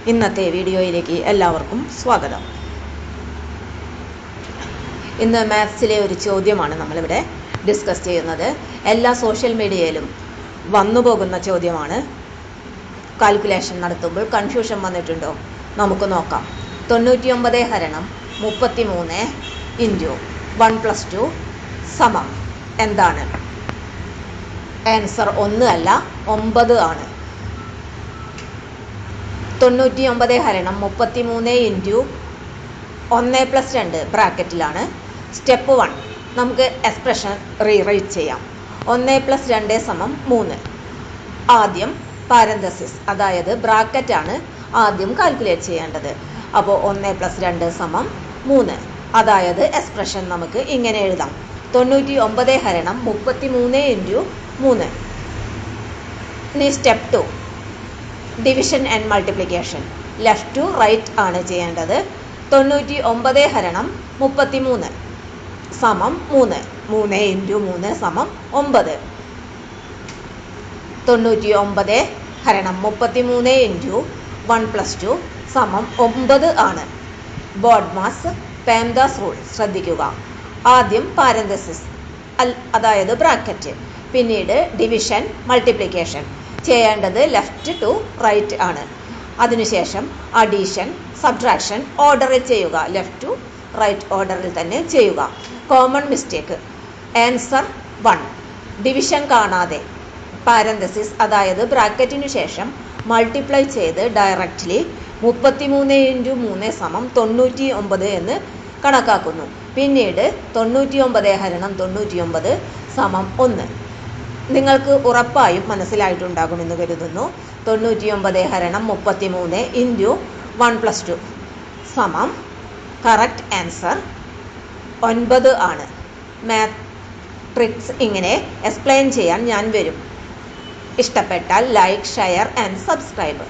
ഇന്നത്തെ വീഡിയോയിലേക്ക് എല്ലാവർക്കും സ്വാഗതം. ഇന്ന് മാത്സിലെ ഒരു ചോദ്യമാണ് നമ്മളിവിടെ ഡിസ്കസ് ചെയ്യുന്നത്. എല്ലാ സോഷ്യൽ മീഡിയയിലും വന്നുപോകുന്ന ചോദ്യമാണ്. കാൽക്കുലേഷൻ നടത്തുമ്പോൾ കൺഫ്യൂഷൻ വന്നിട്ടുണ്ടോ? നമുക്ക് നോക്കാം. 99 ഹരണം 33 ഇൻറ്റു 1+2 സമം എന്താണ്? ആൻസർ 1 അല്ല 9 ആണ്. 99 ഹരണം 33 ഇൻറ്റു 1+2 ബ്രാക്കറ്റിലാണ്. സ്റ്റെപ്പ് 1 നമുക്ക് എക്സ്പ്രഷൻ റീറൈറ്റ് ചെയ്യാം. 1+2 സമം 3. ആദ്യം പാരന്തസിസ് അതായത് ബ്രാക്കറ്റാണ് ആദ്യം കാൽക്കുലേറ്റ് ചെയ്യേണ്ടത്. അപ്പോൾ 1+2 സമം 3. അതായത് എക്സ്പ്രഷൻ നമുക്ക് ഇങ്ങനെ എഴുതാം. 99 ഹരണം 33 ഇൻറ്റു 3. ഇനി step 2 division and multiplication. Left to right ആണ് ചെയ്യേണ്ടത്. 99 ഹരണം 33 സമം 3. 3 ഇൻറ്റു 3 സമം 9. 99 ഹരണം 33 ഇൻറ്റു 1+2 സമം 9 ആണ്. ബോഡ്മാസ് പാംദാസ് റൂൾ ശ്രദ്ധിക്കുക. ആദ്യം പാരന്തസിസ് അതായത് ബ്രാക്കറ്റ്, പിന്നീട് ഡിവിഷൻ മൾട്ടിപ്ലിക്കേഷൻ ചെയ്യേണ്ടത് ലെഫ്റ്റ് ടു റൈറ്റ് ആണ്. അതിനുശേഷം അഡീഷൻ സബ്ട്രാക്ഷൻ ഓർഡറിൽ ചെയ്യുക. ലെഫ്റ്റ് ടു റൈറ്റ് ഓർഡറിൽ തന്നെ ചെയ്യുക. കോമൺ മിസ്റ്റേക്ക് ആൻസർ 1 ഡിവിഷൻ കാണാതെ പാരന്തസിസ് അതായത് ബ്രാക്കറ്റിനു ശേഷം മൾട്ടിപ്ലൈ ചെയ്ത് ഡയറക്റ്റ്ലി 33 ഇൻറ്റു 3 സമം 99 എന്ന് കണക്കാക്കുന്നു. പിന്നീട് 99 ഹരണം 99 സമം 1. നിങ്ങൾക്ക് ഉറപ്പായും മനസ്സിലായിട്ടുണ്ടാകുമെന്ന് കരുതുന്നു. 99 ഹരണം 33 ഇൻറ്റു 1+2 സമം കറക്റ്റ് ആൻസർ 9 ആണ്. മാട്രിക്സ് ഇങ്ങനെ എക്സ്പ്ലെയിൻ ചെയ്യാൻ ഞാൻ വരും. ഇഷ്ടപ്പെട്ടാൽ ലൈക്ക്, ഷെയർ ആൻഡ് സബ്സ്ക്രൈബ്.